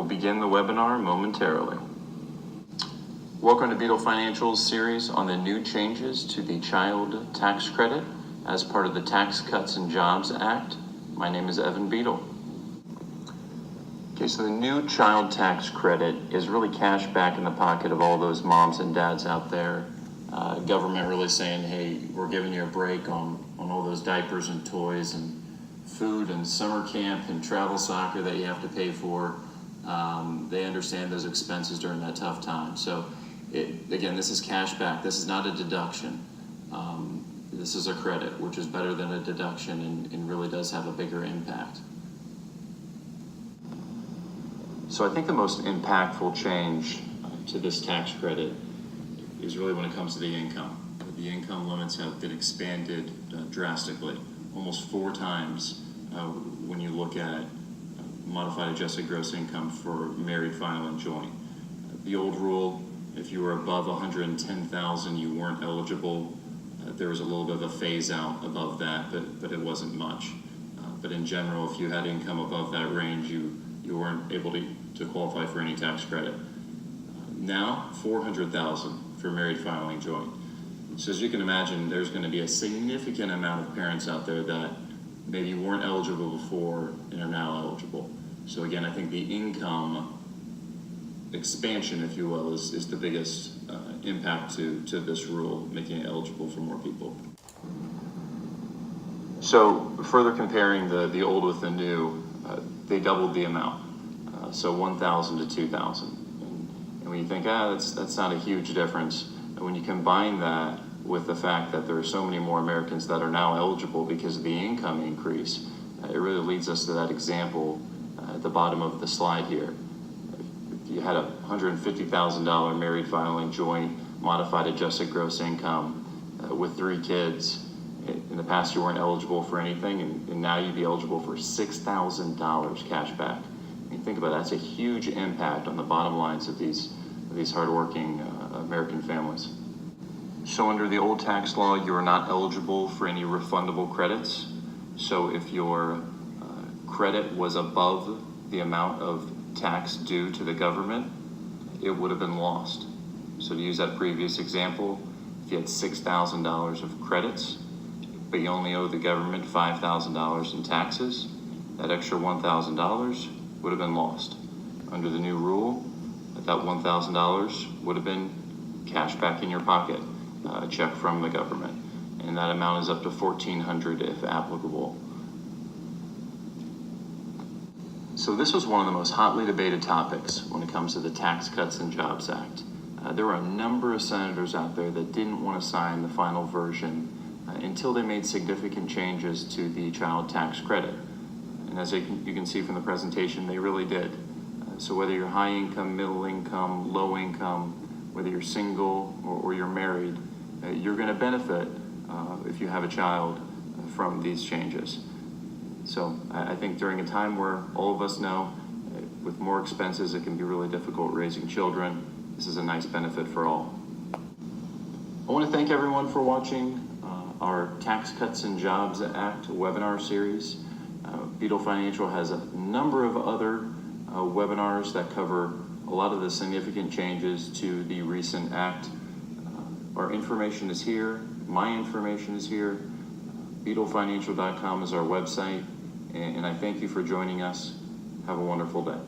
begin the webinar momentarily. Welcome to Bedel Financial's series on the new changes to the child tax credit as part of the Tax Cuts and Jobs Act. My name is Evan Bedel. Okay, so the new child tax credit is really cash back in the pocket of all those moms and dads out there. Government really saying, hey, we're giving you a break on all those diapers and toys and food and summer camp and travel soccer that you have to pay for. They understand those expenses during that tough time. So again, this is cash back. This is not a deduction. This is a credit, which is better than a deduction and really does have a bigger impact. So I think the most impactful change to this tax credit is really when it comes to the income. The income limits have been expanded drastically, almost 4 times when you look at modified adjusted gross income for married, filing joint. The old rule, if you were above $110,000, you weren't eligible. There was a little bit of a phase out above that, but it wasn't much. But in general, if you had income above that range, you weren't able to qualify for any tax credit. Now, $400,000 for married, filing joint. So as you can imagine, there's going to be a significant amount of parents out there that maybe weren't eligible before and are now eligible. So again, I think the income expansion, if you will, is the biggest impact to this rule, making it eligible for more people. So further comparing the old with the new, they doubled the amount. So 1,000 to 2,000. And when you think, that's not a huge difference, and when you combine that with the fact that there are so many more Americans that are now eligible because of the income increase, it really leads us to that example at the bottom of the slide here. If you had a $150,000 married filing joint modified adjusted gross income with 3 kids, in the past you weren't eligible for anything, and now you'd be eligible for $6,000 cash back. I mean, think about that. That's a huge impact on the bottom lines of these hardworking American families. So under the old tax law, you are not eligible for any refundable credits. So if your credit was above the amount of tax due to the government, it would have been lost. So to use that previous example, if you had $6,000 of credits, but you only owe the government $5,000 in taxes, that extra $1,000 would have been lost. Under the new rule, that $1,000 would have been cash back in your pocket, a check from the government. And that amount is up to $1,400 if applicable. So this was one of the most hotly debated topics when it comes to the Tax Cuts and Jobs Act. There were a number of senators out there that didn't want to sign the final version until they made significant changes to the child tax credit. And as you can see from the presentation, they really did. So whether you're high income, middle income, low income, whether you're single or you're married, you're going to benefit if you have a child from these changes. So I think during a time where all of us know with more expenses it can be really difficult raising children, this is a nice benefit for all. I want to thank everyone for watching our Tax Cuts and Jobs Act webinar series. Bedel Financial has a number of other webinars that cover a lot of the significant changes to the recent act. Our information is here, my information is here, bedelfinancial.com is our website, and I thank you for joining us. Have a wonderful day.